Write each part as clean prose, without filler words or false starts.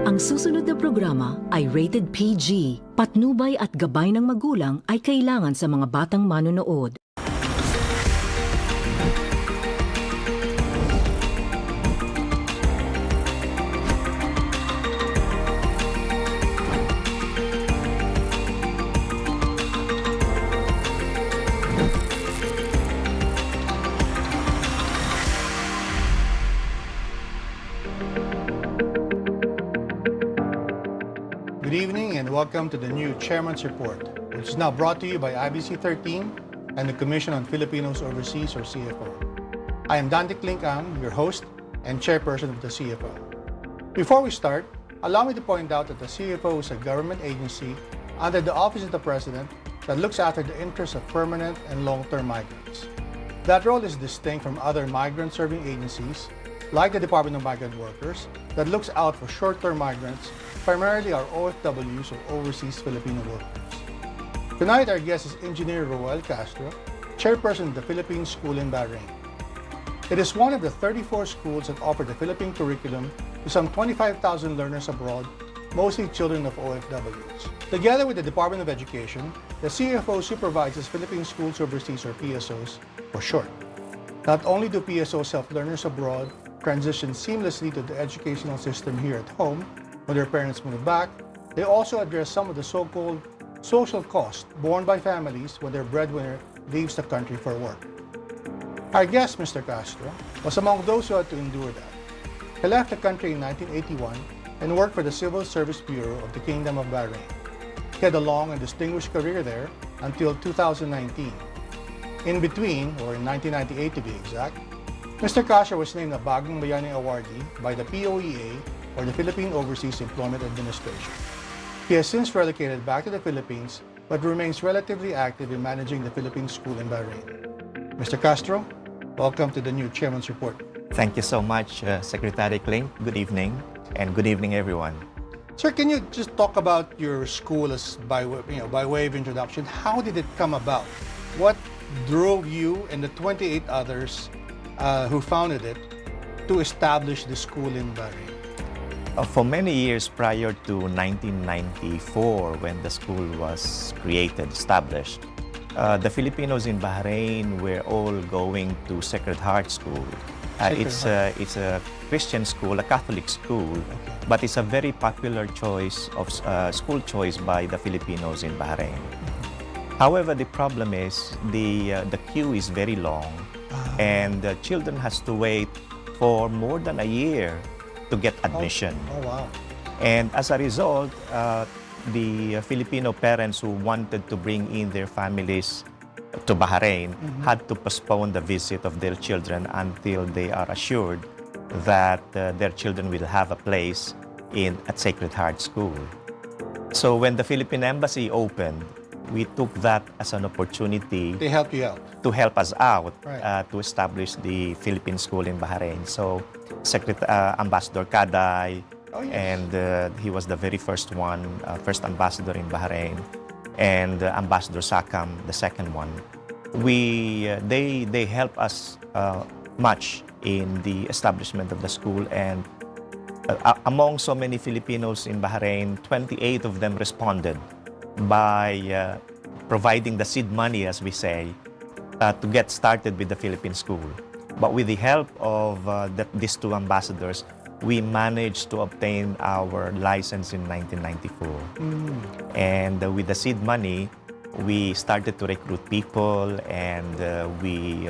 Ang susunod na programa ay rated PG. Patnubay at gabay ng magulang ay kailangan sa mga batang manonood. Good evening and welcome to the new Chairman's Report, which is now brought to you by IBC 13 and the Commission on Filipinos Overseas, or CFO. I am 𝐂𝐡𝐚𝐢𝐫𝐭, your host and Chairperson of the CFO. Before we start, allow me to point out that the CFO is a government agency under the Office of the President that looks after the interests of permanent and long-term migrants. That role is distinct from other migrant-serving agencies like the Department of Migrant Workers that looks out for short-term migrants, primarily our OFWs, or Overseas Filipino Workers. Tonight, our guest is Engineer Reuel Castro, Chairperson of the Philippine School in Bahrain. It is one of the 34 schools that offer the Philippine curriculum to some 25,000 learners abroad, mostly children of OFWs. Together with the Department of Education, the CFO supervises Philippine Schools Overseas, or PSOs for short. Not only do PSOs help learners abroad transition seamlessly to the educational system here at home when their parents move back, they also address some of the so-called social costs borne by families when their breadwinner leaves the country for work. Our guest, Mr. Castro, was among those who had to endure that. He left the country in 1981 and worked for the Civil Service Bureau of the Kingdom of Bahrain. He had a long and distinguished career there until 2019. In between, or in 1998 to be exact, Mr. Castro was named a Bagong Bayani Award by the POEA, or the Philippine Overseas Employment Administration. He has since relocated back to the Philippines, but remains relatively active in managing the Philippine School in Bahrain. Mr. Castro, welcome to the new Chairman's Report. Thank you so much, Secretary Cling. Good evening, and good evening, everyone. Sir, can you just talk about your school as by way of introduction? How did it come about? What drove you and the 28 others who founded it to establish the school in Bahrain? For many years prior to 1994, when the school was established, the Filipinos in Bahrain were all going to Sacred Heart School. It's a Christian school, a Catholic school, but it's a very popular choice of school choice by the Filipinos in Bahrain. However, the problem is the queue is very long, and the children has to wait for more than a year to get admission. Oh wow. And as a result, the Filipino parents who wanted to bring in their families to Bahrain had to postpone the visit of their children until they are assured that their children will have a place at Sacred Heart School. So when the Philippine Embassy opened, we took that as an opportunity They helped you out. to help us out, Right. to establish the Philippine School in Bahrain. So Ambassador 𝐂𝐡𝐚𝐢𝐫𝐻, Oh, yes. and he was the very first first ambassador in Bahrain, and Ambassador 𝐂𝐴𝐚, the second one. They help us much in the establishment of the school, and among so many Filipinos in Bahrain, 28 of them responded by providing the seed money, as we say, to get started with the Philippine School. But with the help of these two ambassadors, we managed to obtain our license in 1994. And with the seed money, we started to recruit people, and we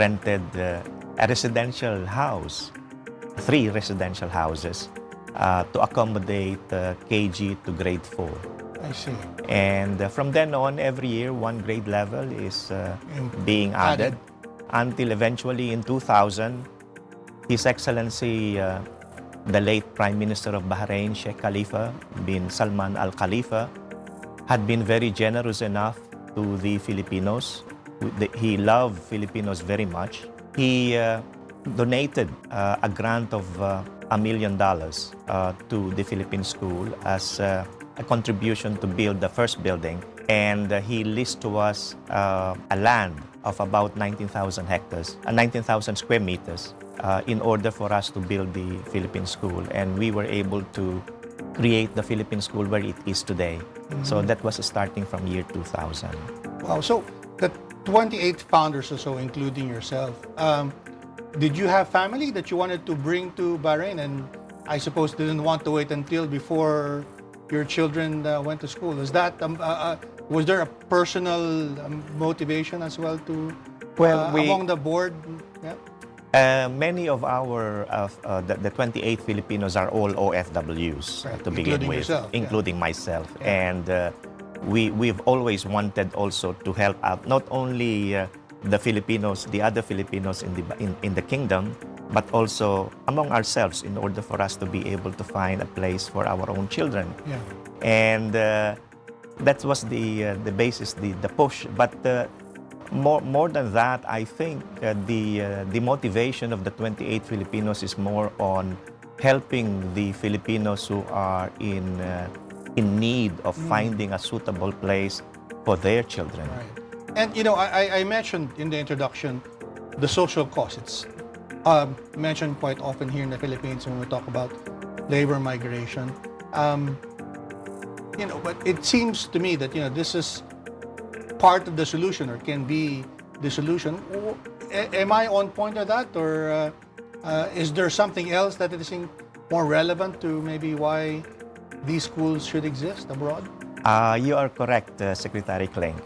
rented a residential house, 3 residential houses, to accommodate KG to grade 4. I see. And from then on, every year, 1 grade level is being added until eventually in 2000, His Excellency, the late Prime Minister of Bahrain, Sheikh Khalifa bin Salman Al Khalifa, had been very generous enough to the Filipinos. He loved Filipinos very much. He donated a grant of $1 million to the Philippine School as a contribution to build the first building. And he leased to us a land of about 19,000 hectares, 19,000 square meters, in order for us to build the Philippine School. And we were able to create the Philippine School where it is today. So that was starting from year 2000. Wow. So the 28 founders or so, including yourself, did you have family that you wanted to bring to Bahrain, and I suppose didn't want to wait until before your children went to school? Was that was there a personal motivation as well to among the board? Yeah. Many of our the 28 Filipinos are all OFWs to begin Including with, yourself, including myself, Yeah. and we've always wanted also to help out not only the Filipinos, the other Filipinos in the kingdom, but also among ourselves in order for us to be able to find a place for our own children. Yeah. And that was the basis, the push. But more than that, I think the motivation of the 28 Filipinos is more on helping the Filipinos who are in need of finding a suitable place for their children. Right. And you know, I mentioned in the introduction the social cost. It's mentioned quite often here in the Philippines when we talk about labor migration. You know, but it seems to me that, you know, this is part of the solution, or can be the solution. Am I on point of that, or is there something else that is more relevant to maybe why these schools should exist abroad? You are correct, Secretary Cling.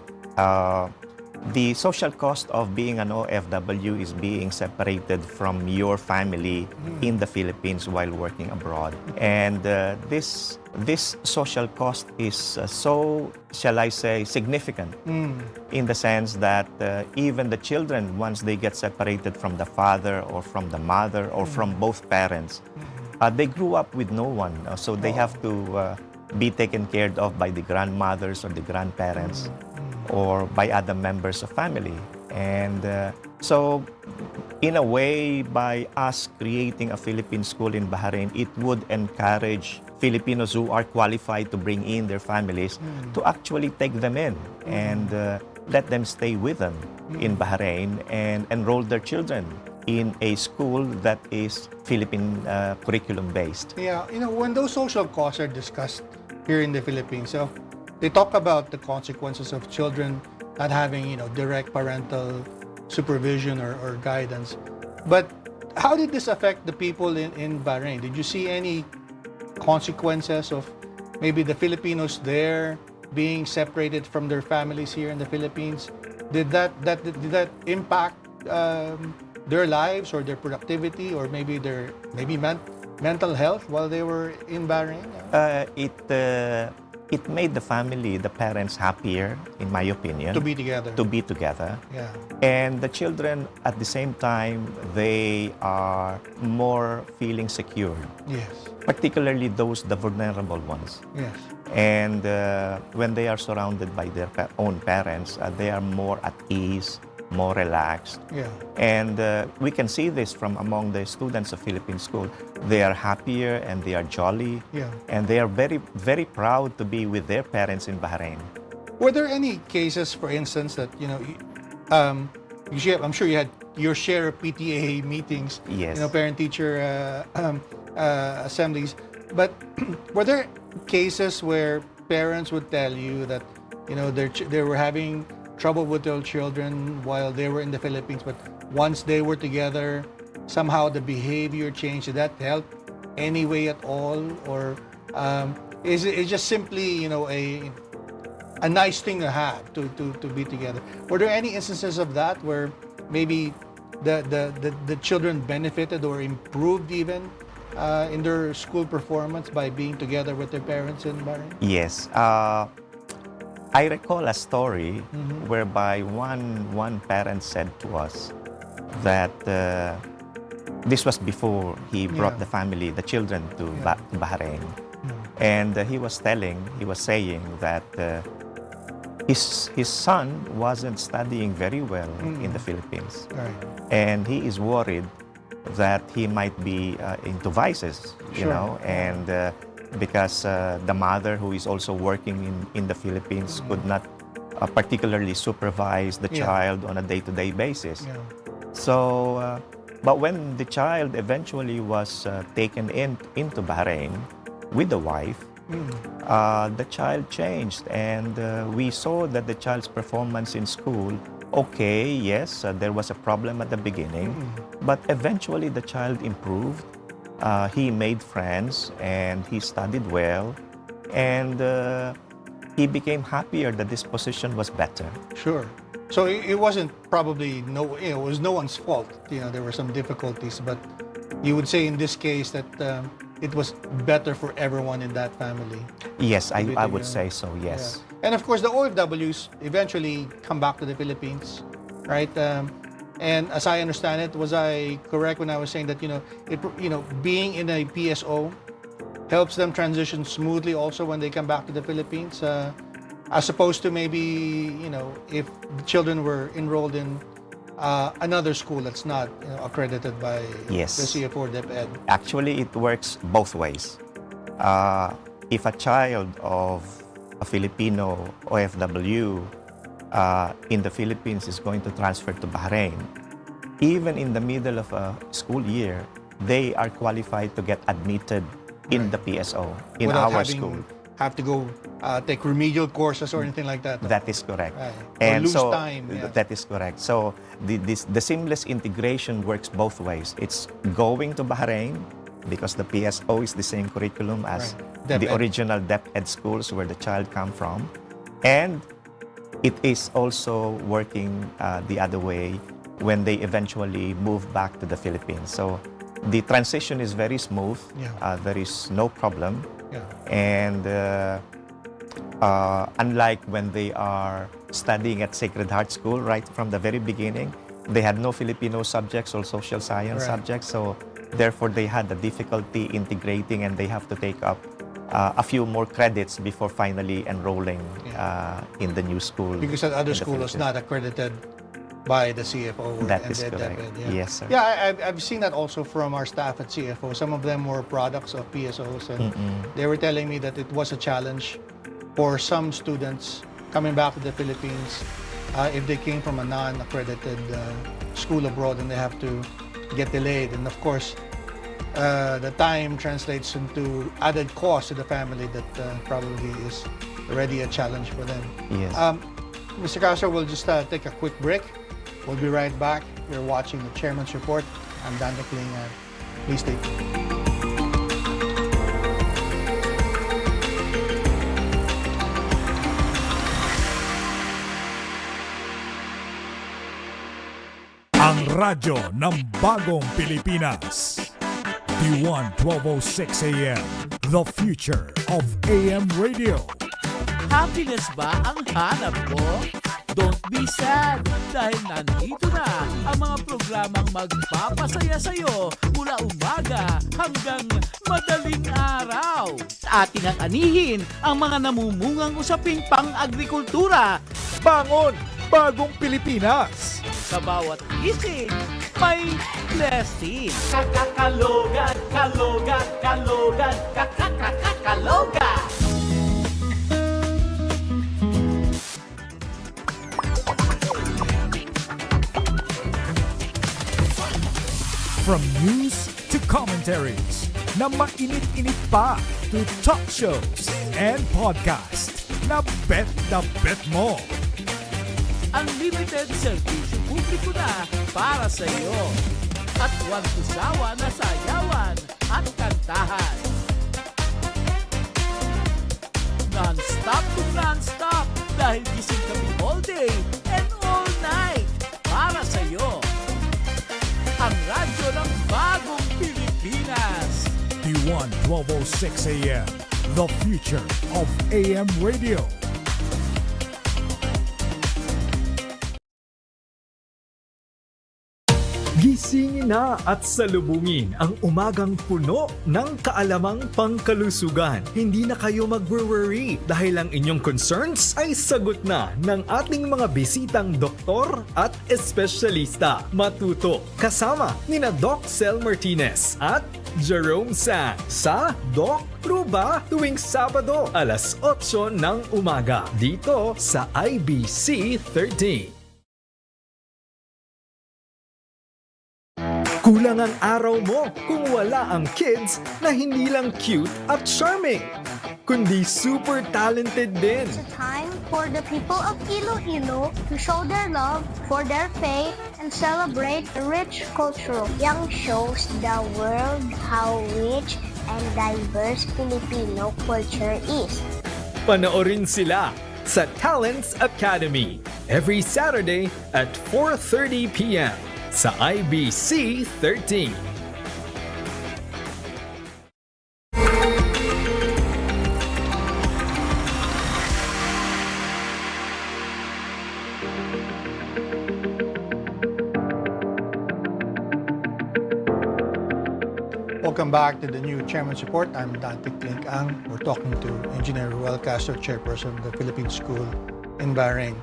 The social cost of being an OFW is being separated from your family in the Philippines while working abroad. And this social cost is so, shall I say, significant in the sense that even the children, once they get separated from the father or from the mother or from both parents, they grew up with no one. So they have to be taken care of by the grandmothers or the grandparents or by other members of family. And so in a way, by us creating a Philippine school in Bahrain, it would encourage Filipinos who are qualified to bring in their families to actually take them in and let them stay with them in Bahrain and enroll their children in a school that is Philippine curriculum-based. Yeah, you know, when those social costs are discussed here in the Philippines, so they talk about the consequences of children not having, you know, direct parental supervision or guidance. But how did this affect the people in Bahrain? Did you see any consequences of maybe the Filipinos there being separated from their families here in the Philippines? Did that impact their lives or their productivity, or maybe their mental health while they were in Bahrain? It made the family, the parents, happier, in my opinion. To be together. To be together. Yeah. And the children, at the same time, they are more feeling secure. Yes. Particularly the vulnerable ones. Yes. And when they are surrounded by their own parents, they are more at ease, more relaxed. Yeah. And we can see this from among the students of Philippine School. They are happier and they are jolly. Yeah. And they are very, very proud to be with their parents in Bahrain. Were there any cases, for instance, that, you know, I'm sure you had your share of PTA meetings, Yes. you know, parent-teacher assemblies, but were there cases where parents would tell you that, you know, they were having trouble with their children while they were in the Philippines, but once they were together, somehow the behavior changed? Did that help any way at all, or is it just simply, you know, a nice thing to have to be together? Were there any instances of that where maybe the children benefited or improved even in their school performance by being together with their parents in Bahrain? Yes. I recall a story whereby one parent said to us that this was before he brought the family, the children to Bahrain. And he was saying that his son wasn't studying very well in the Philippines. Right. And he is worried that he might be into vices, you know, and because the mother, who is also working in the Philippines, could not particularly supervise the child on a day-to-day basis. Yeah. So, but when the child eventually was taken into Bahrain with the wife, the child changed, and we saw that the child's performance in school, okay, yes, there was a problem at the beginning, but eventually the child improved. He made friends, and he studied well, and he became happier that this position was better. Sure. So it wasn't probably it was no one's fault. There were some difficulties, but you would say in this case that it was better for everyone in that family. Yes, I would say so, yes. Yeah. And of course, the OFWs eventually come back to the Philippines, right? And as I understand it, was I correct when I was saying that being in a PSO helps them transition smoothly also when they come back to the Philippines, as opposed to maybe if the children were enrolled in another school that's not accredited by the CFO or DepEd. Actually, it works both ways. If a child of a Filipino OFW in the Philippines is going to transfer to Bahrain, even in the middle of a school year, they are qualified to get admitted in the PSO, in without our school. Have to go take remedial courses or anything like that. That is correct. Right. And or lose so time. Yeah. that is correct. So the seamless integration works both ways. It's going to Bahrain because the PSO is the same curriculum as the original DepEd schools where the child come from, and it is also working the other way when they eventually move back to the Philippines. So the transition is very smooth. There is no problem. And unlike when they are studying at Sacred Heart School, right from the very beginning, they had no Filipino subjects or social science subjects. So therefore, they had the difficulty integrating, and they have to take up a few more credits before finally enrolling in the new school. Because that other school was not accredited by the CFO. That is correct. Yes, sir. Yeah, I've seen that also from our staff at CFO. Some of them were products of PSOs, and they were telling me that it was a challenge for some students coming back to the Philippines if they came from a non-accredited school abroad, and they have to get delayed. And of course, the time translates into added cost to the family that probably is already a challenge for them. Yes. Mr. Castro, we'll just take a quick break. We'll be right back. You're watching the Chairman's Report. I'm 𝐷𝐞𝐻𝐤. Please stay tuned. Ang radyo ng Bagong Pilipinas. D1 1206 AM, the future of AM radio. Happiness ba ang hanap mo? Don't be sad dahil nandito na ang mga programang magpapasaya sa'yo mula umaga hanggang madaling araw. Atin ang anihin ang mga namumungang usaping pang-agrikultura. Bangon! Bagong Pilipinas! Sa bawat gising, may blessing. Kakakalogan, kalogan, kalogan, kakakakalogan. From news to commentaries, na mainit-init pa, to talk shows and podcast, na bet mo. Unlimited serbisyo publiko na para sa iyo. At huwag usawa na sayawan at kantahan. Non-stop to non-stop dahil gising kami all day and all night para sa iyo. Ang radyo ng Bagong Pilipinas. D1 1206 AM, the future of AM radio. Gisingin na at salubungin ang umagang puno ng kaalamang pangkalusugan. Hindi na kayo mag-worry dahil ang inyong concerns ay sagot na ng ating mga bisitang doktor at espesyalista. Matuto kasama nina Doc Cel Martinez at Jerome Sang sa Doc Ruba tuwing Sabado alas 8 ng umaga dito sa IBC 13. Kulang ang araw mo kung wala ang kids na hindi lang cute at charming. kundi super talented din. It's a time for the people of Iloilo to show their love for their faith and celebrate the rich culture. Young shows the world how rich and diverse Filipino culture is. Panoorin sila sa Talents Academy every Saturday at 4:30 p.m. sa IBC 13. Welcome back to the new Chairman's Report. I'm 𝐸𝐴𝐚. We're talking to Engineer Reuel Castro, Chairperson of the Philippine School in Bahrain.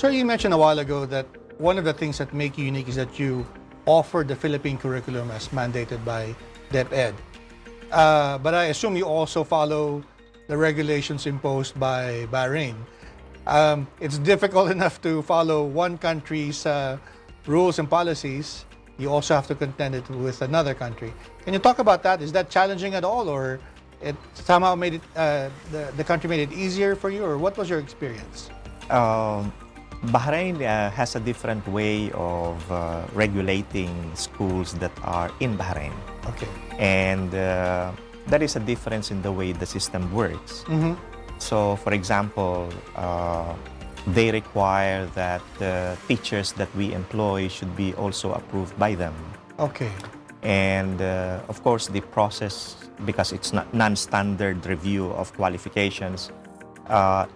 So you mentioned a while ago that one of the things that make you unique is that you offer the Philippine curriculum as mandated by DepEd. But I assume you also follow the regulations imposed by Bahrain. It's difficult enough to follow one country's rules and policies. You also have to contend it with another country. Can you talk about that? Is that challenging at all, or it somehow made it the country made it easier for you, or what was your experience? Bahrain has a different way of regulating schools that are in Bahrain. Okay. And there is a difference in the way the system works. Mm-hmm. So, for example, they require that the teachers that we employ should be also approved by them. Okay. And of course, the process, because it's not non-standard review of qualifications,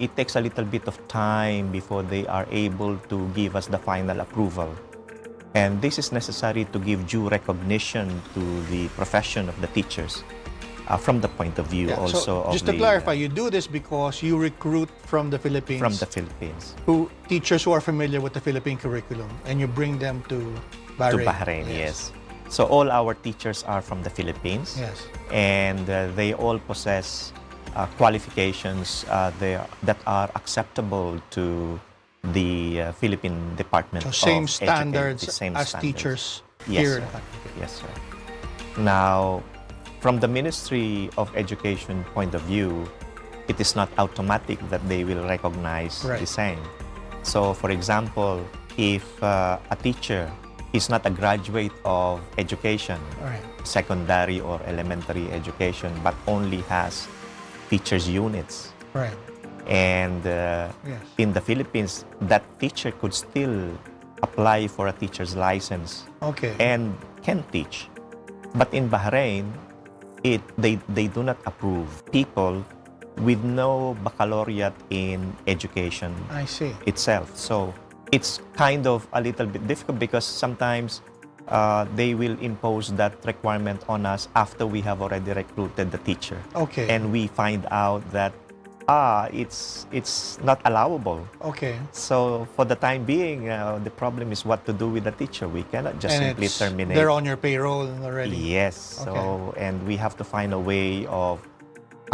it takes a little bit of time before they are able to give us the final approval. And this is necessary to give due recognition to the profession of the teachers from the point of view also so of just to the, clarify, you do this because you recruit from the Philippines. from the Philippines. Teachers who are familiar with the Philippine curriculum, and you bring them to Bahrain. To Bahrain, yes. So all our teachers are from the Philippines. Yes. And they all possess qualifications that are acceptable to the Philippine Department So of same Education. standards The same as standards. teachers Yes, here sir. in the country. Yes, sir. Now, from the Ministry of Education point of view, it is not automatic that they will recognize Right. the same. So, for example, if a teacher is not a graduate of education, All right. secondary or elementary education, but only has teachers' units, Right. and Yes. in the Philippines, that teacher could still apply for a teacher's license Okay. and can teach. But in Bahrain, they do not approve people with no baccalaureate in education I see. itself. So it's kind of a little bit difficult because sometimes they will impose that requirement on us after we have already recruited the teacher. Okay. And we find out that it's not allowable. Okay. So for the time being, the problem is what to do with the teacher. We cannot just simply terminate. They're on your payroll already. Yes. Okay. So, and we have to find a way of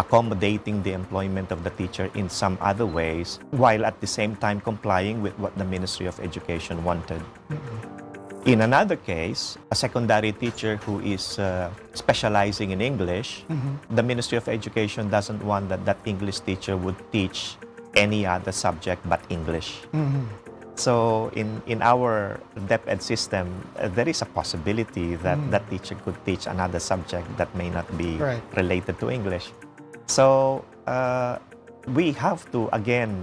accommodating the employment of the teacher in some other ways, while at the same time complying with what the Ministry of Education wanted. In another case, a secondary teacher who is specializing in English, the Ministry of Education doesn't want that English teacher would teach any other subject but English. So in our DepEd system, there is a possibility that that teacher could teach another subject that may not be Right. related to English. So we have to, again,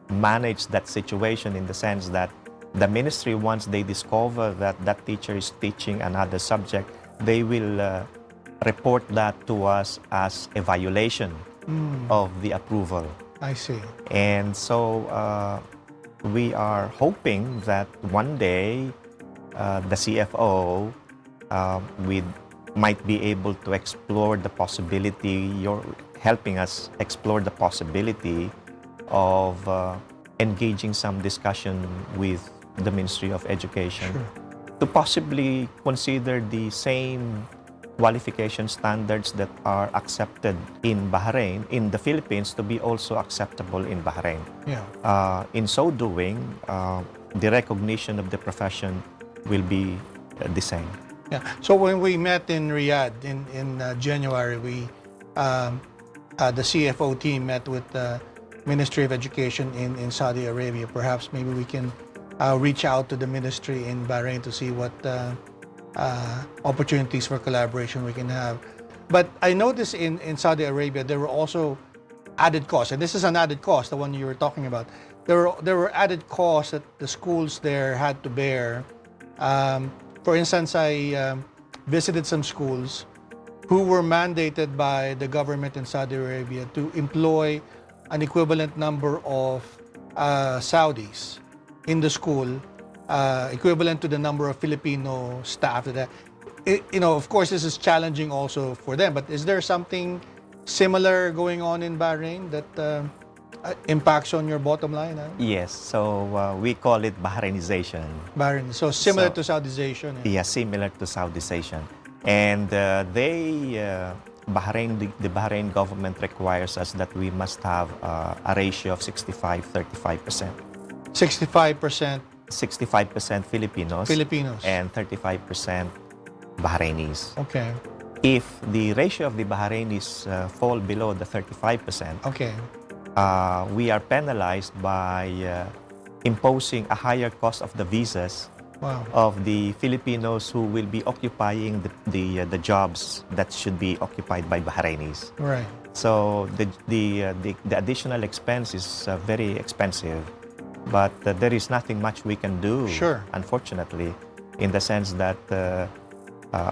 manage that situation in the sense that the ministry, once they discover that that teacher is teaching another subject, they will report that to us as a violation of the approval. I see. And so we are hoping that one day the CFO might be able to explore the possibility, you're helping us explore the possibility of engaging some discussion with the Ministry of Education to possibly consider the same qualification standards that are accepted in Bahrain, in the Philippines, to be also acceptable in Bahrain. Yeah. In so doing, the recognition of the profession will be the same. Yeah. So when we met in Riyadh in January, we the CFO team met with the Ministry of Education in Saudi Arabia. Perhaps maybe we can reach out to the ministry in Bahrain to see what opportunities for collaboration we can have. But I noticed in Saudi Arabia there were also added costs, and this is an added cost, the one you were talking about. There were added costs that the schools there had to bear. For instance, I visited some schools who were mandated by the government in Saudi Arabia to employ an equivalent number of Saudis in the school, equivalent to the number of Filipino staff. Of course, this is challenging also for them, but is there something similar going on in Bahrain that impacts on your bottom line? Yes, so we call it Bahrainization. Bahrain, so similar to Saudization. Yeah, similar to Saudization. And the Bahrain government requires us that we must have a ratio of 65-35%. 65%? 65% Filipinos. And 35% Bahrainis. Okay. If the ratio of the Bahrainis fall below the 35%, okay, we are penalized by imposing a higher cost of the visas of the Filipinos who will be occupying the jobs that should be occupied by Bahrainis. Right. So the additional expense is very expensive, but there is nothing much we can do. Sure. Unfortunately, in the sense that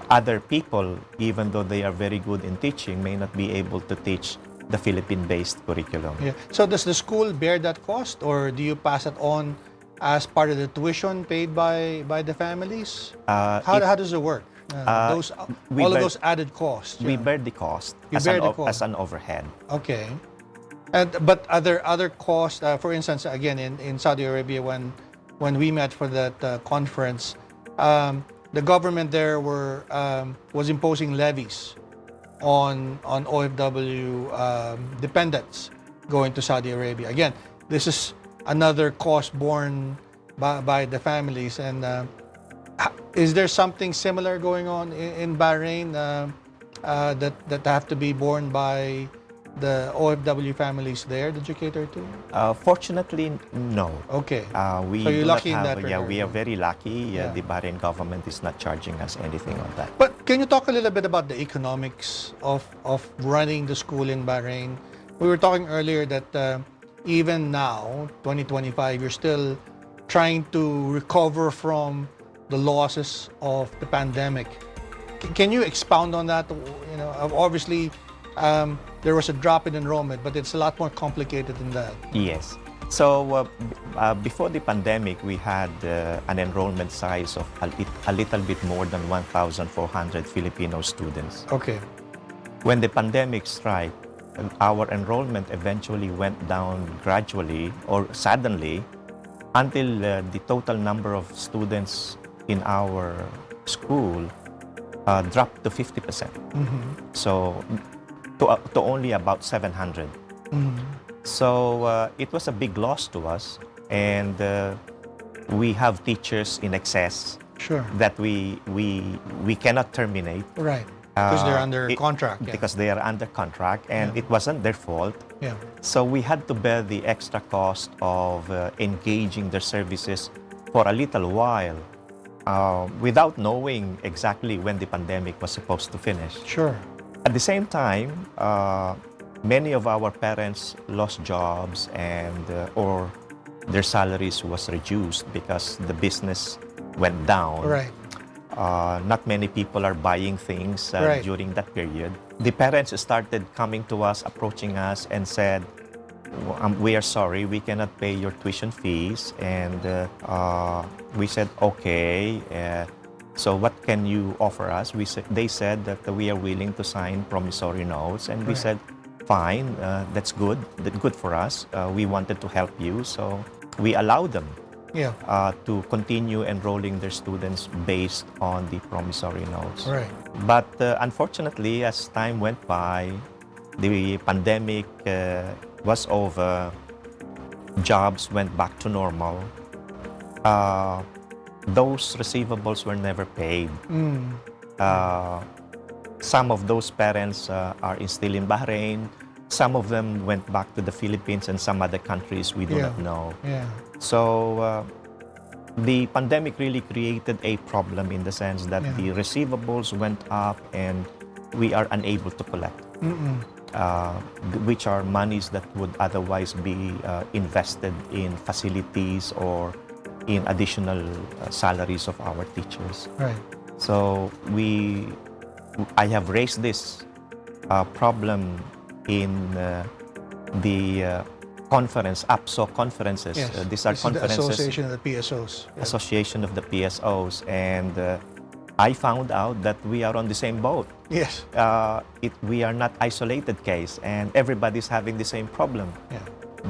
other people, even though they are very good in teaching, may not be able to teach the Philippine-based curriculum. Yeah. So does the school bear that cost, or do you pass it on as part of the tuition paid by the families? How does it work? All of those added costs. We bear the cost as an overhead. Okay. But other costs, for instance, again in Saudi Arabia, when we met for that conference, the government there was imposing levies on OFW dependents going to Saudi Arabia. Again, this is another cost borne by the families. And is there something similar going on in Bahrain that have to be borne by the OFW families there that you cater to? Fortunately, no. Okay. So you're lucky in that regard. Yeah, we are very lucky. The Bahrain government is not charging us anything on that. But can you talk a little bit about the economics of running the school in Bahrain? We were talking earlier that even now, 2025, you're still trying to recover from the losses of the pandemic. Can you expound on that? Obviously, there was a drop in enrollment, but it's a lot more complicated than that. Yes. So before the pandemic, we had an enrollment size of a little bit more than 1,400 Filipino students. Okay. When the pandemic struck, our enrollment eventually went down gradually or suddenly until the total number of students in our school dropped to 50%. So to only about 700. So it was a big loss to us, and we have teachers in excess that we cannot terminate. Right. Because they're under contract. Because they are under contract, and it wasn't their fault. Yeah. So we had to bear the extra cost of engaging their services for a little while without knowing exactly when the pandemic was supposed to finish. Sure. At the same time, many of our parents lost jobs and or their salaries was reduced because the business went down. Right. Not many people are buying things during that period. The parents started coming to us, approaching us, and said, "We are sorry, we cannot pay your tuition fees." And we said, "Okay. So what can you offer us?" They said that we are willing to sign promissory notes, and we said, "Fine, that's good. That's good for us. We wanted to help you, so we allowed them to continue enrolling their students based on the promissory notes." Right. But unfortunately, as time went by, the pandemic was over. Jobs went back to normal. Those receivables were never paid. Some of those parents are still in Bahrain. Some of them went back to the Philippines and some other countries we do Yeah. not know. Yeah. So the pandemic really created a problem in the sense that Yeah. the receivables went up and we are unable to collect, which are monies that would otherwise be invested in facilities or in additional salaries of our teachers. Right. So I have raised this problem in the conference, APSO conferences. Yes. These are This is the conferences, Association of the PSOs. Yeah. Association of the PSOs, and I found out that we are on the same boat. Yes. We are not isolated case, and everybody's having the same problem. Yeah.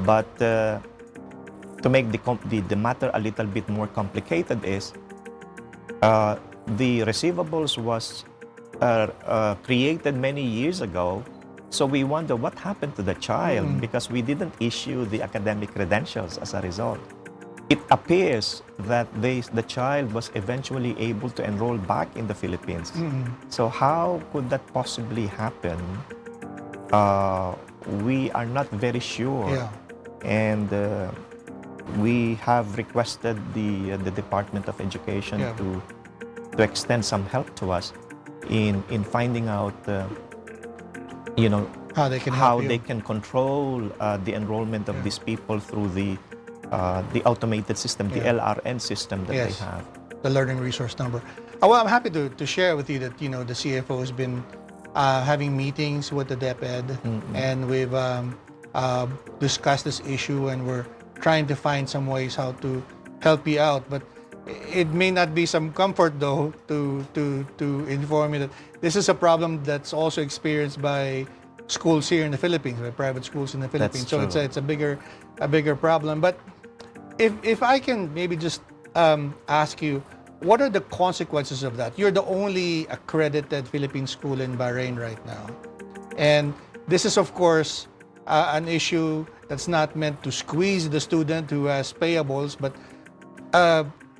But to make the matter a little bit more complicated is the receivables was created many years ago. So we wonder what happened to the child because we didn't issue the academic credentials as a result. It appears that the child was eventually able to enroll back in the Philippines. So how could that possibly happen? We are not very sure. Yeah. And we have requested the Department of Education Yeah. to extend some help to us in finding out How they can how help you. they can control the enrollment of these people through the automated system, the Yeah. LRN system that they Yes. have. The learning resource number. Well, I'm happy to share with you that the CFO has been having meetings with the DepEd, and we've discussed this issue, and we're trying to find some ways how to help you out. But it may not be some comfort though to inform you that this is a problem that's also experienced by schools here in the Philippines, by private schools in the Philippines. So true. it's a bigger problem. But if I can maybe just ask you, what are the consequences of that? You're the only accredited Philippine school in Bahrain right now, and this is of course an issue that's not meant to squeeze the student who has payables, but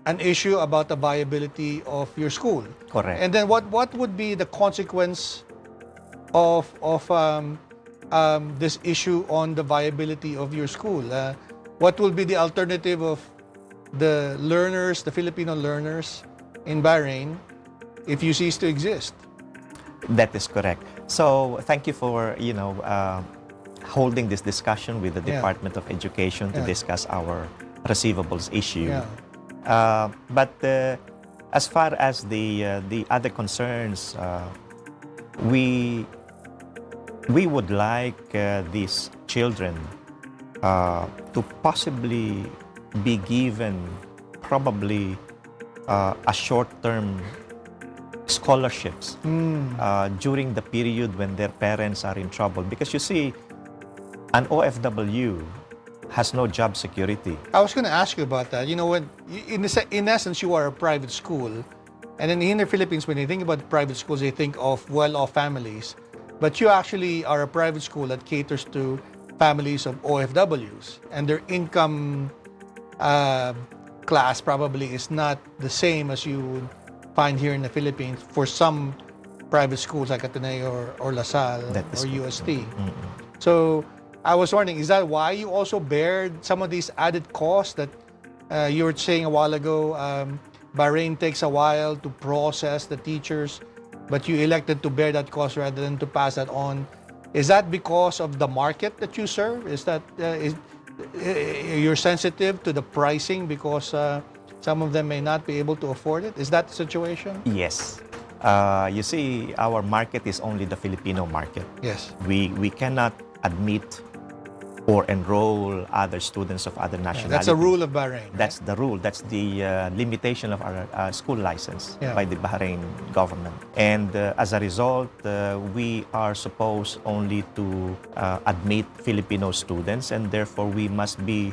an issue about the viability of your school. Correct. And then what would be the consequence of this issue on the viability of your school? What will be the alternative of the learners, the Filipino learners in Bahrain, if you cease to exist? That is correct. So thank you for holding this discussion with the Yeah. Department of Education to Yeah. discuss our receivables issue. Yeah. But as far as the other concerns, we would like these children to possibly be given probably a short-term scholarships during the period when their parents are in trouble. Because you see, an OFW has no job security. I was going to ask you about that. In essence, you are a private school, and then in the Philippines, when they think about private schools, they think of well-off families. But you actually are a private school that caters to families of OFWs, and their income class probably is not the same as you would find here in the Philippines for some private schools like Ateneo or La Salle That is or correct. UST. So I was wondering, is that why you also bear some of these added costs that you were saying a while ago? Bahrain takes a while to process the teachers, but you elected to bear that cost rather than to pass that on. Is that because of the market that you serve? Is that you're sensitive to the pricing because some of them may not be able to afford it? Is that the situation? Yes. You see, our market is only the Filipino market. Yes. We cannot admit or enroll other students of other nationalities. That's a rule of Bahrain. That's the rule. That's the limitation of our school license Yeah. by the Bahrain government. And as a result, we are supposed only to admit Filipino students, and therefore we must be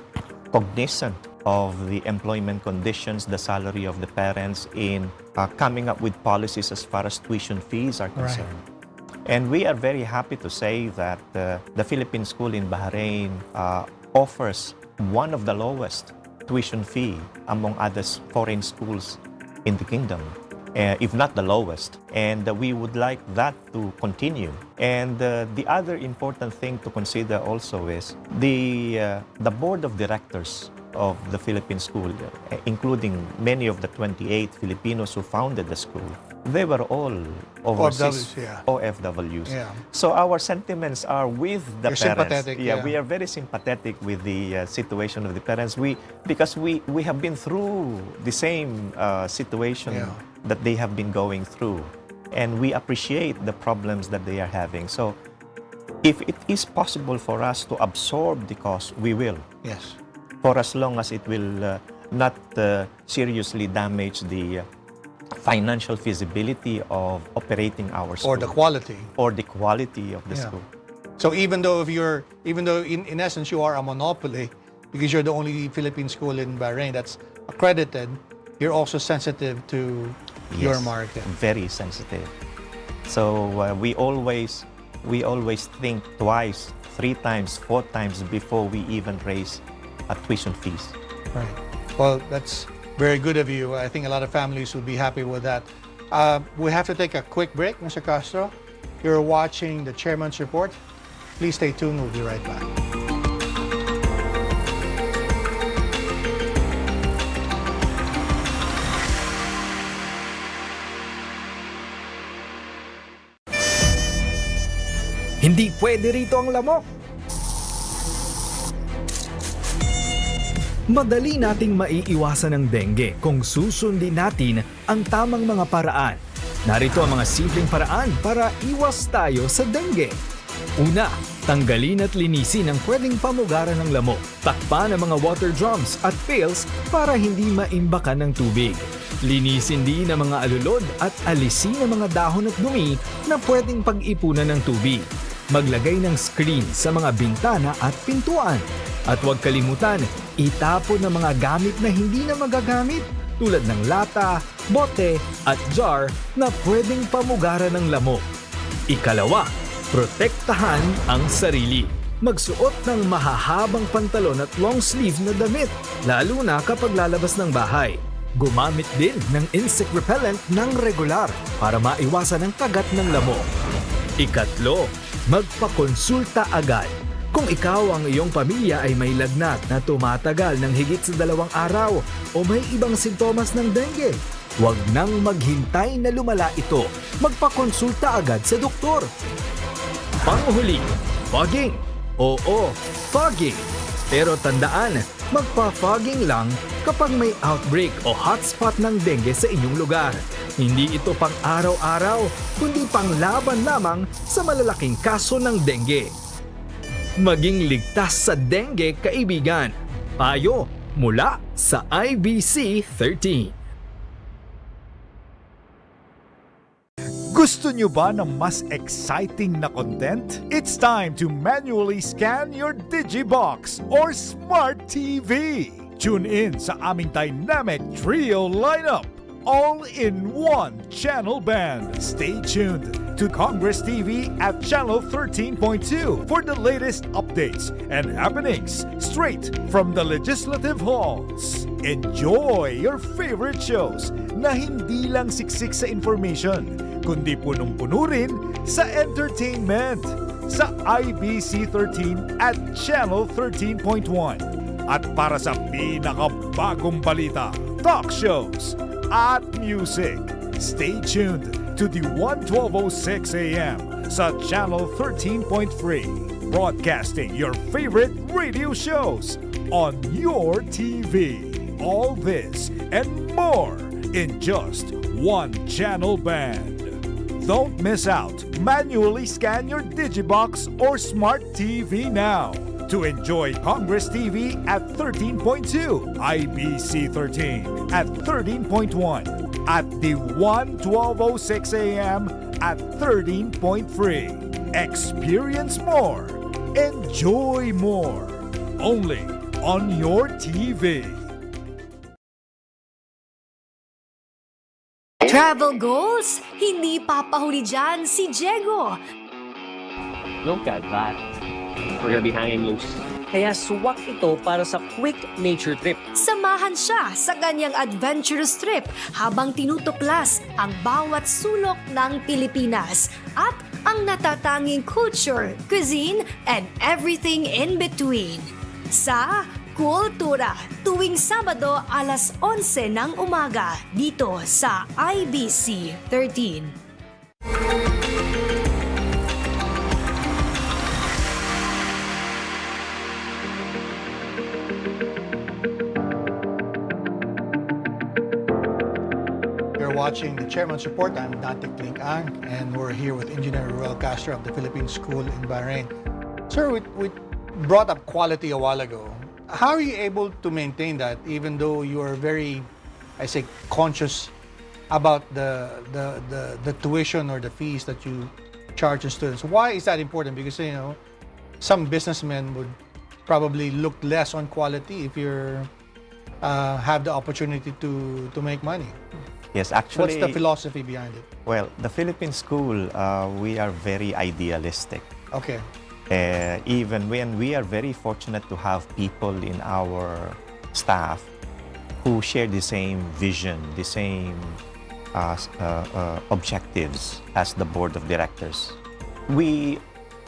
cognizant of the employment conditions, the salary of the parents in coming up with policies as far as tuition fees are concerned. And we are very happy to say that the Philippine School in Bahrain offers one of the lowest tuition fee among other foreign schools in the kingdom. if not the lowest. And we would like that to continue. And the other important thing to consider also is the board of directors of the Philippine School, including many of the 28 Filipinos who founded the school. They were all overseas OFWs. Yeah. So our sentiments are with the You're parents. sympathetic, We are very sympathetic with the situation of the parents. Because we have been through the same situation that they have been going through, and we appreciate the problems that they are having. So if it is possible for us to absorb the cost, we will. Yes. For as long as it will not seriously damage the financial feasibility of operating our school. Or the quality. Or the quality of the school. So even though in essence you are a monopoly, because you're the only Philippine school in Bahrain that's accredited, you're also sensitive to your market. Very sensitive. So we always think twice, 3 times, 4 times before we even raise tuition fees. Right. Well, that's very good of you. I think a lot of families would be happy with that. We have to take a quick break, Mr. Castro. You're watching the Chairman's Report. Please stay tuned. We'll be right back. Hindi pwede rito ang lamok. Madali nating maiiwasan ang dengue kung susundin natin ang tamang mga paraan. Narito ang mga simpleng paraan para iwas tayo sa dengue. Una, tanggalin at linisin ang pwedeng pamugaran ng lamok. Takpan ang mga water drums at pails para hindi maimbakan ng tubig. Linisin din ang mga alulod at alisin ang mga dahon at dumi na pwedeng pag-ipunan ng tubig. Maglagay ng screen sa mga bintana at pintuan. At huwag kalimutan, itapon ang mga gamit na hindi na magagamit tulad ng lata, bote at jar na pwedeng pamugaran ng lamok. Ikalawa, protektahan ang sarili. Magsuot ng mahahabang pantalon at long sleeve na damit, lalo na kapag lalabas ng bahay. Gumamit din ng insect repellent ng regular para maiwasan ang kagat ng lamok. Ikatlo, magpakonsulta agad. Kung ikaw ang iyong pamilya ay may lagnat na tumatagal ng higit sa 2 araw o may ibang sintomas ng dengue, huwag nang maghintay na lumala ito. Magpakonsulta agad sa doktor. Panghuli, fogging. Oo, fogging. Pero tandaan, magpa-fogging lang kapag may outbreak o hotspot ng dengue sa inyong lugar. Hindi ito pang araw-araw, kundi pang laban lamang sa malalaking kaso ng dengue. Maging ligtas sa dengue, kaibigan. Payo mula sa IBC 13. Gusto nyo ba ng mas exciting na content? It's time to manually scan your Digibox or Smart TV. Tune in sa aming dynamic trio lineup, all in one channel band. Stay tuned to Congress TV at channel 13.2 for the latest updates and happenings straight from the legislative halls. Enjoy your favorite shows na hindi lang siksik sa information, kundi punong-puno rin sa entertainment sa IBC 13 at channel 13.1. At para sa pinakabagong balita, talk shows at music, stay tuned to the 1206 AM sa channel 13.3, broadcasting your favorite radio shows on your TV. All this and more in just one channel band. Don't miss out. Manually scan your Digibox or Smart TV now to enjoy Congress TV at 13.2, IBC 13 at 13.1, at the 1206 AM at 13.3. Experience more. Enjoy more. Only on your TV. Travel goals? Hindi papahuli dyan si Diego. Look at that. We're gonna be hanging loose. Kaya swak ito para sa quick nature trip. Samahan Samahan siya sa kanyang adventurous trip habang tinutuklas ang bawat sulok ng Pilipinas at ang natatanging culture, cuisine, and everything in between. Sa Kultura, tuwing Sabado alas 11 ng umaga dito sa IBC 13. Watching the Chairman's Report. I'm 𝐸𝐿, and we're here with Engineer Reuel Castro of the Philippine School in Bahrain. Sir, we brought up quality a while ago. How are you able to maintain that even though you are very, I say, conscious about the tuition or the fees that you charge the students? Why is that important? Because, you know, some businessmen would probably look less on quality if you have the opportunity to make money. Yes, actually... What's the philosophy behind it? Well, the Philippine School, we are very idealistic. Okay. Even when we are very fortunate to have people in our staff who share the same vision, the same objectives as the board of directors. We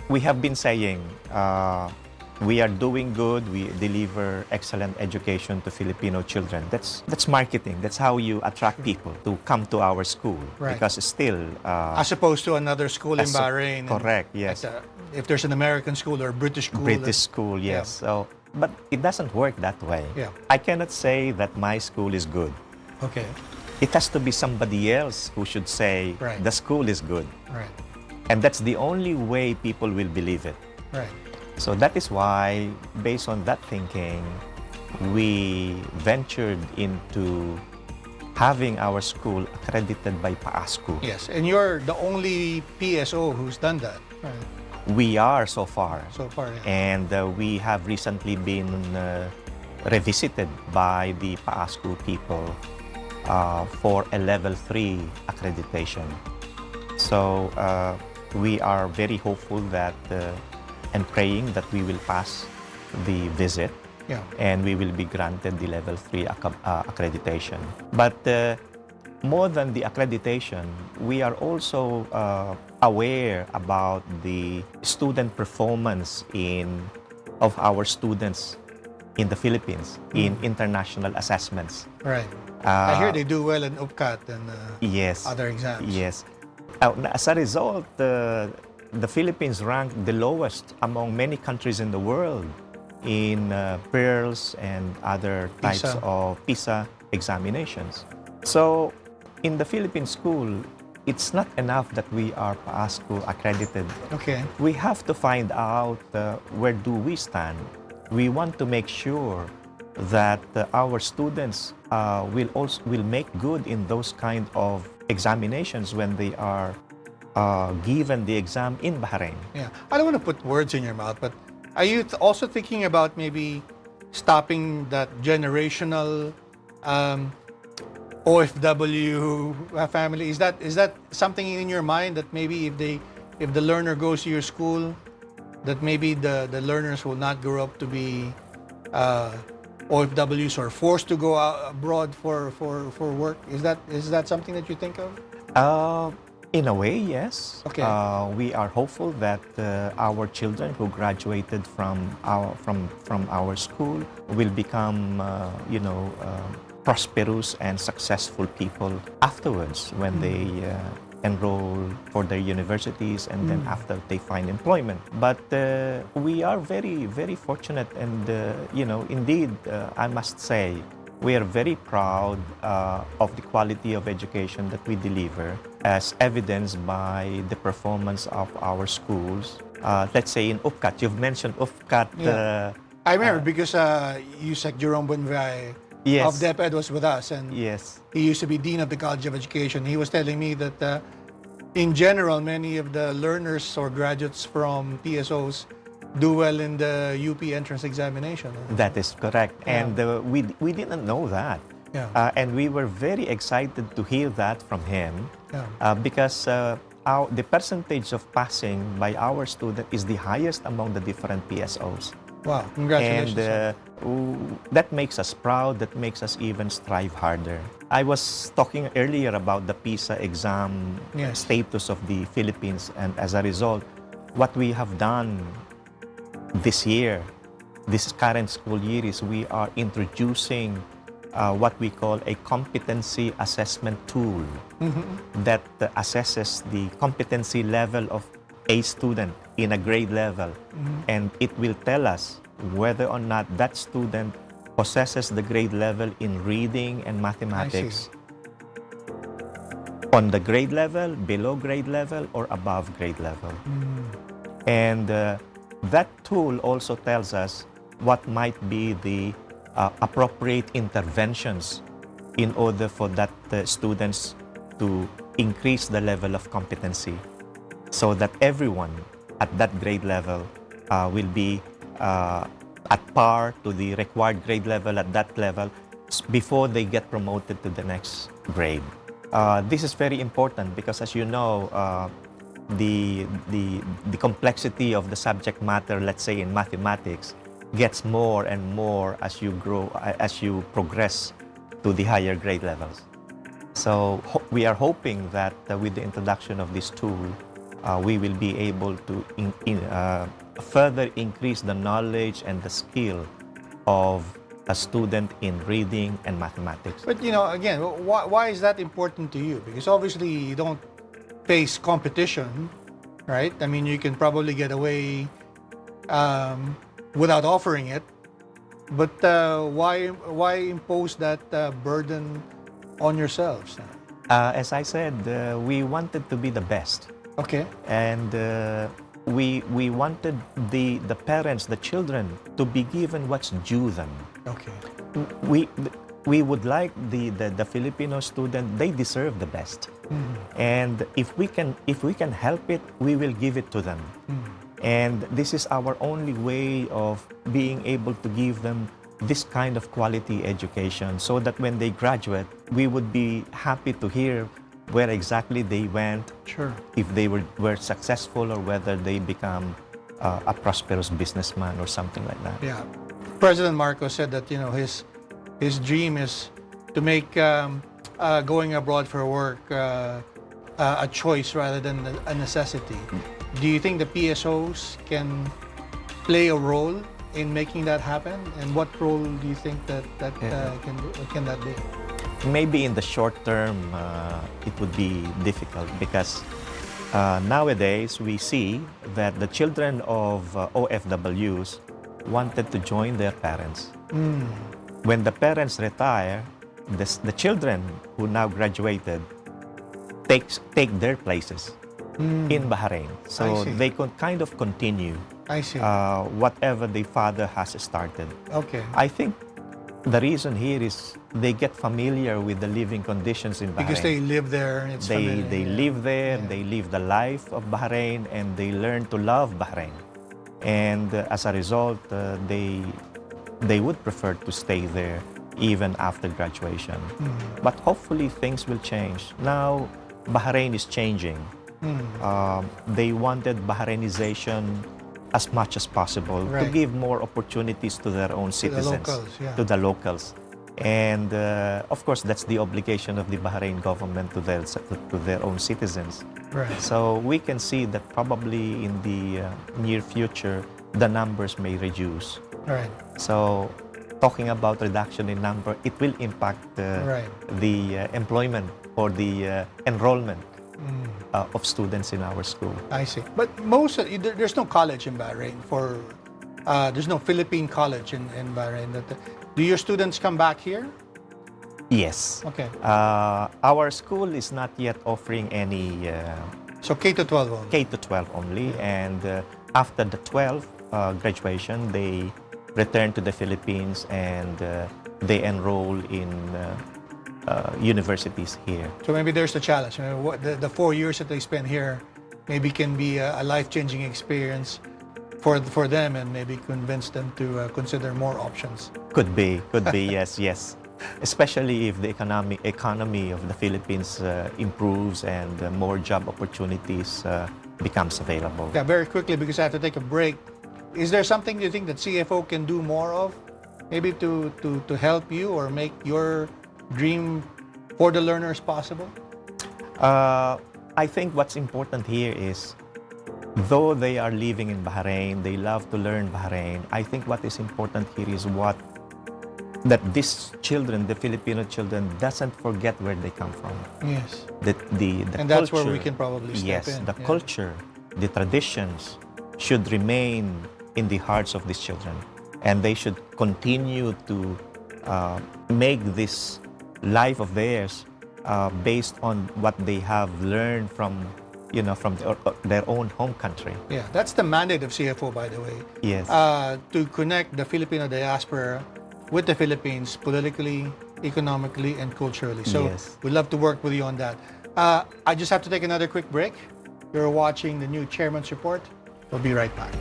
have been saying we are doing good, we deliver excellent education to Filipino children. That's marketing. That's how you attract people to come to our school. Right. Because still... as opposed to another school in Bahrain. Correct, yes. If there's an American school or British school. British school, yes. Yeah. So, but it doesn't work that way. Yeah. I cannot say that my school is good. Okay. It has to be somebody else who should say Right. the school is good. Right. And that's the only way people will believe it. Right. So that is why, based on that thinking, we ventured into having our school accredited by PAASCU. Yes, and you're the only PSO who's done that. Right. We are so far. So far, yeah. And we have recently been revisited by the PAASCU people for a level 3 accreditation. So we are very hopeful that and praying that we will pass the visit, Yeah. and we will be granted the level 3 accreditation. But more than the accreditation, we are also aware about the student performance of our students in the Philippines in international assessments. Right. I hear they do well in 𝐂𝐡 and Yes. other exams. Yes. As a result, the Philippines ranked the lowest among many countries in the world in PEARLS and other types PISA. of PISA examinations. So, in the Philippine school, it's not enough that we are PAASCU accredited. Okay. We have to find out where do we stand. We want to make sure that our students will make good in those kind of examinations when they are given the exam in Bahrain. Yeah. I don't want to put words in your mouth, but are you also thinking about maybe stopping that generational OFW family? Is that something in your mind that maybe if the learner goes to your school, that maybe the learners will not grow up to be OFWs or forced to go out abroad for work? Is that something that you think of? In a way, yes. Okay. We are hopeful that our children who graduated from our school will become, prosperous and successful people afterwards when they enroll for their universities and then after they find employment. But we are very, very fortunate, and indeed, I must say, we are very proud of the quality of education that we deliver, as evidenced by the performance of our schools. Let's say in 𝐂𝐡, you've mentioned 𝐂𝐡. Yeah. I remember because 𝐂𝐚𝐢𝐫𝐻 Jerome Buenvay Yes. of DepEd was with us, and Yes. he used to be Dean of the College of Education. He was telling me that in general, many of the learners or graduates from PSOs do well in the UP entrance examination. That is correct. Yeah. And we didn't know that. Yeah. And we were very excited to hear that from him, Yeah. because the percentage of passing by our student is the highest among the different PSOs. Wow, congratulations. And that makes us proud, that makes us even strive harder. I was talking earlier about the PISA exam status of the Philippines, and as a result, what we have done this year, this current school year, is we are introducing what we call a competency assessment tool that assesses the competency level of a student in a grade level, and it will tell us whether or not that student possesses the grade level in reading and mathematics on the grade level, below grade level, or above grade level. And that tool also tells us what might be the appropriate interventions in order for that students to increase the level of competency, so that everyone at that grade level will be at par to the required grade level at that level before they get promoted to the next grade. This is very important because, as you know, the complexity of the subject matter, let's say in mathematics, gets more and more as you grow, as you progress to the higher grade levels. So we are hoping that with the introduction of this tool, we will be able to further increase the knowledge and the skill of a student in reading and mathematics. But you know, again, why is that important to you? Because obviously you don't face competition, right? I mean, you can probably get away without offering it. But why impose that burden on yourselves? As I said, we wanted to be the best. Okay. And we wanted the parents, the children, to be given what's due them. Okay. We would like the Filipino student, they deserve the best. And if we can help it, we will give it to them. And this is our only way of being able to give them this kind of quality education, so that when they graduate, we would be happy to hear where exactly they went, if they were successful, or whether they become a prosperous businessman or something like that. Yeah. President Marcos said that, you know, his dream is to make going abroad for work a choice rather than a necessity. Do you think the PSOs can play a role in making that happen? And what role do you think that can that be? Maybe in the short term, it would be difficult because nowadays we see that the children of OFWs wanted to join their parents. When the parents retire, the children who now graduated take their places in Bahrain. So they could kind of continue whatever the father has started. Okay. I think the reason here is they get familiar with the living conditions in Bahrain. Because they live there. And they live there, they live the life of Bahrain, and they learn to love Bahrain. And as a result, they would prefer to stay there even after graduation. But hopefully things will change. Now, Bahrain is changing. They wanted Bahrainization as much as possible to give more opportunities to their own citizens, to the locals. And of course, that's the obligation of the Bahrain government to their own citizens. So we can see that probably in the near future, the numbers may reduce. So talking about reduction in number, it will impact the employment or the enrollment of students in our school. I see. But there's no college in Bahrain there's no Philippine college in Bahrain. Do your students come back here? Yes. Okay. Our school is not yet offering any... so K-12 only? K-12 only. And after the 12 graduation, they return to the Philippines and they enroll in universities here. So maybe there's the challenge. The 4 years that they spend here maybe can be a life-changing experience for them, and maybe convince them to consider more options. Could be, yes. Especially if the economy of the Philippines improves and more job opportunities becomes available. Yeah, very quickly, because I have to take a break. is there something you think that CFO can do more of? Maybe to help you or make your dream for the learners possible? I think what's important here is, though they are living in Bahrain, they love to learn Bahrain. I think what is important here is that these children, the Filipino children, doesn't forget where they come from. Yes. The And culture, that's where we can probably step yes, in. the culture, the traditions should remain in the hearts of these children. And they should continue to make this life of theirs based on what they have learned from their own home country. Yeah, that's the mandate of CFO, by the way. Yes. To connect the Filipino diaspora with the Philippines politically, economically, and culturally. So Yes. we'd love to work with you on that. I just have to take another quick break. You're watching the new Chairman's Report. We'll be right back.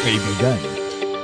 Kaibigan,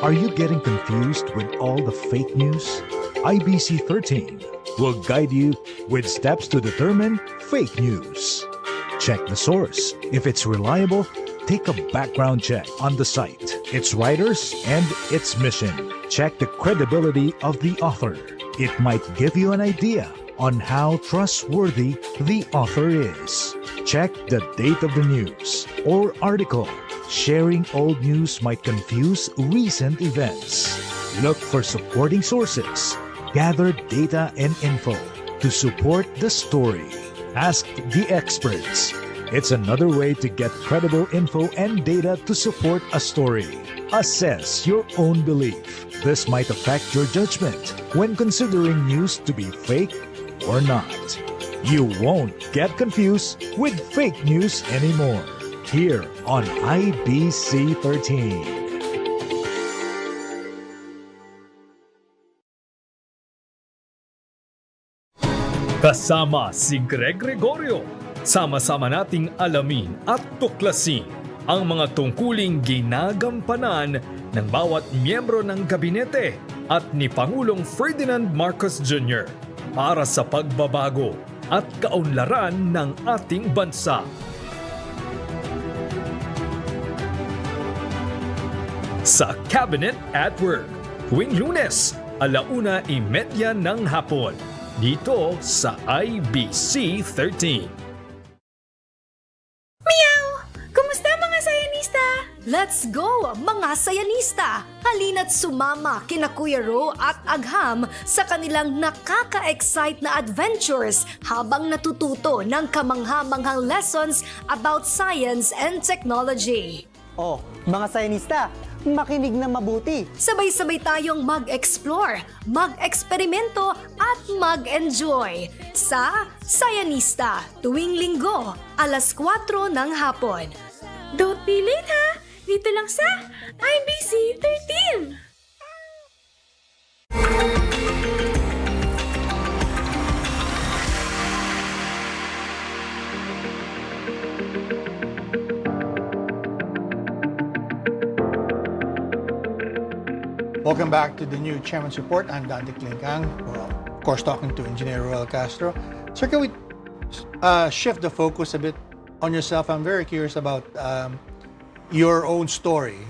are you getting confused with all the fake news? IBC 13 will guide you with steps to determine fake news. Check the source. If it's reliable, take a background check on the site, its writers, and its mission. Check the credibility of the author. It might give you an idea on how trustworthy the author is. Check the date of the news or article. Sharing old news might confuse recent events. Look for supporting sources. Gather data and info to support the story. Ask the experts. It's another way to get credible info and data to support a story. Assess your own belief. This might affect your judgment when considering news to be fake or not. You won't get confused with fake news anymore. Here on IBC 13. Kasama si Greg Gregorio, sama-sama nating alamin at tuklasin ang mga tungkuling ginagampanan ng bawat miyembro ng gabinete at ni Pangulong Ferdinand Marcos Jr. para sa pagbabago at kaunlaran ng ating bansa. Sa Cabinet at Work, tuwing Lunes, 1:30 ng hapon, dito sa IBC 13. Kumusta mga sayanista? Let's go, mga sayanista! Halina't sumama kina Kuya Ro at Agham sa kanilang nakaka-excite na adventures habang natututo ng kamangha-manghang lessons about science and technology. Oh, mga sayanista, makinig na mabuti. Sabay-sabay tayong mag-explore, mag-eksperimento at mag-enjoy sa Sayanista tuwing Linggo, 4:00 ng hapon. Don't be late ha! Dito lang sa IBC 13! Welcome back to the new Chairman's Report. I'm 𝐸𝐴𝐚𝐢𝐫𝐬𝐿. Well, of course, talking to Engineer Reuel Castro. Sir, can we shift the focus a bit on yourself? I'm very curious about your own story,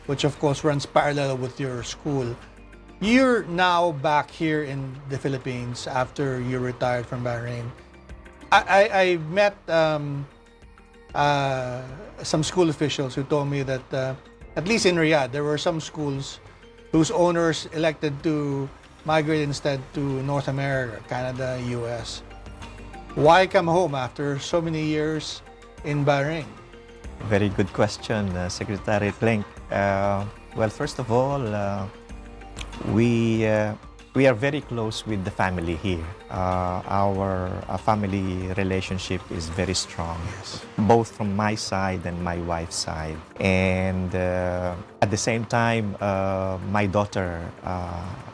which of course runs parallel with your school. You're now back here in the Philippines after you retired from Bahrain. I met some school officials who told me that at least in Riyadh, there were some schools whose owners elected to migrate instead to North America, Canada, US. Why come home after so many years in Bahrain? Very good question, Secretary Clink. Well, first of all, we are very close with the family here. Our family relationship is very strong, both from my side and my wife's side. And at the same time, my daughter,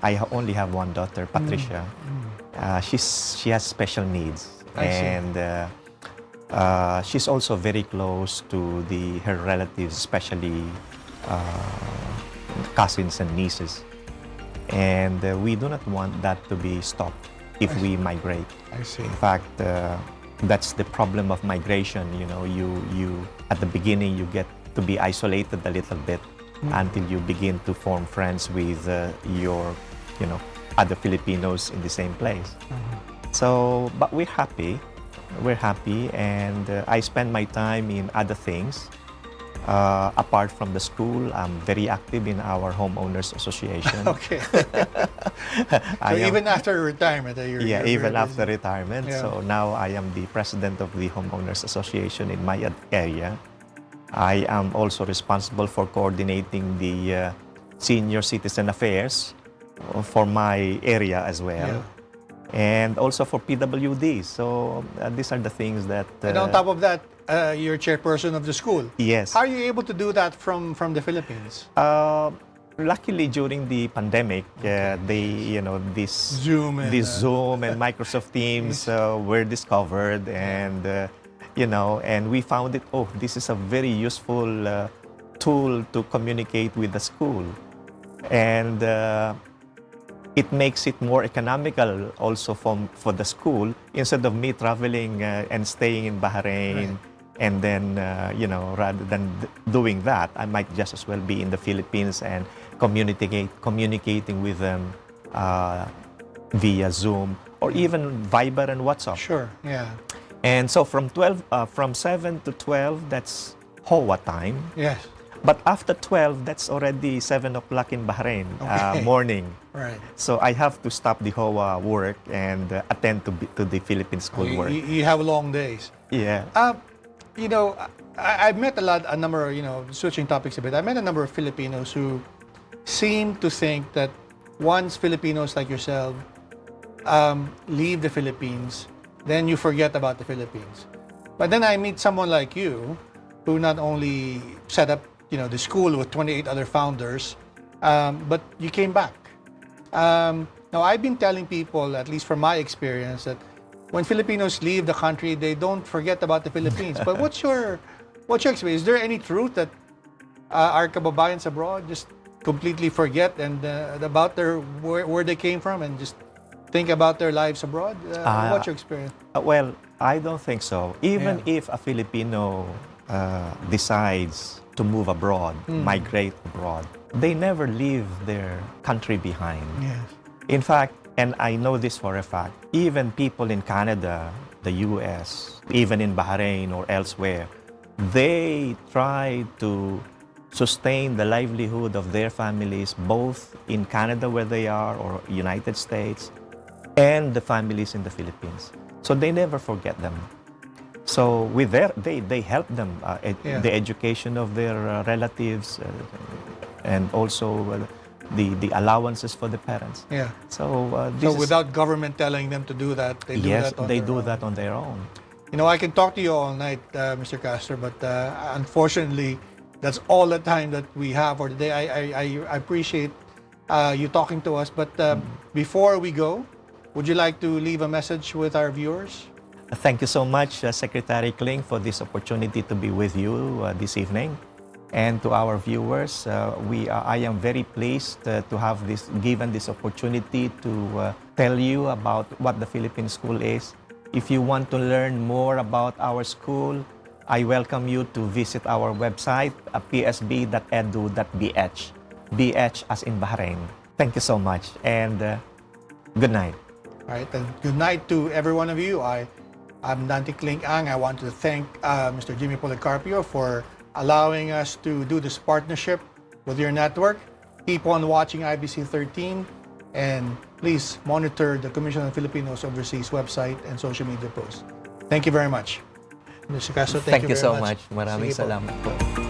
I only have one daughter, Patricia. She has special needs. And she's also very close to her relatives, especially cousins and nieces. And we do not want that to be stopped if we migrate. I see. In fact, that's the problem of migration. You know, you at the beginning you get to be isolated a little bit until you begin to form friends with your, other Filipinos in the same place. So, but we're happy. We're happy, and I spend my time in other things. Apart from the school, I'm very active in our homeowners association. Okay. So even after retirement, even after retirement. Yeah. So now I am the president of the homeowners association in my area. I am also responsible for coordinating the senior citizen affairs for my area as well. Yeah. And also for PWD. So these are the things that... and on top of that, you're chairperson of the school. Yes. How are you able to do that from the Philippines? Luckily, during the pandemic, this Zoom and Microsoft Teams were discovered, and and we found it. Oh, this is a very useful tool to communicate with the school, and it makes it more economical also for the school, instead of me traveling and staying in Bahrain. Right. And then, rather than doing that, I might just as well be in the Philippines and communicating with them via Zoom or even Viber and WhatsApp. Sure, yeah. And so from 7 to 12, that's HOA time. Yes. But after 12, that's already 7 o'clock in Bahrain, morning. Right. So I have to stop the HOA work and attend to the Philippine School work. You have long days. Yeah. I've met a number of, switching topics a bit, I met a number of Filipinos who seem to think that once Filipinos like yourself leave the Philippines, then you forget about the Philippines. But then I meet someone like you who not only set up the school with 28 other founders, but you came back. Now, I've been telling people, at least from my experience, that when Filipinos leave the country, they don't forget about the Philippines. But what's your experience? Is there any truth that our kababayans abroad just completely forget and about where they came from and just think about their lives abroad? What's your experience? Well, I don't think so. Even if a Filipino decides to move abroad, migrate abroad, they never leave their country behind. Yes. In fact, and I know this for a fact, even people in Canada, the US, even in Bahrain or elsewhere, they try to sustain the livelihood of their families, both in Canada where they are or United States, and the families in the Philippines. So they never forget them. So with they help them, the education of their relatives, and also the allowances for the parents. Yeah. So without government telling them to do that, they do that on they their do own. that on their own. I can talk to you all night, Mr. Castro, but unfortunately, that's all the time that we have for today. I appreciate you talking to us, but before we go, would you like to leave a message with our viewers? Thank you so much, Secretary 𝐂𝐚𝐢𝐫, for this opportunity to be with you this evening. And to our viewers, I am very pleased to have given this opportunity to tell you about what the Philippine School is. If you want to learn more about our school, I welcome you to visit our website, psb.edu.bh, BH as in Bahrain. Thank you so much, and good night. All right, and good night to every one of you. I'm 𝐷𝐞𝐿𝐴𝐴𝐺. I want to thank Mr. Jimmy Policarpio for allowing us to do this partnership with your network. Keep on watching IBC 13, and please monitor the Commission on Filipinos Overseas website and social media posts. Thank you very much. Mr. Castro, thank you very so much. Maraming salamat po.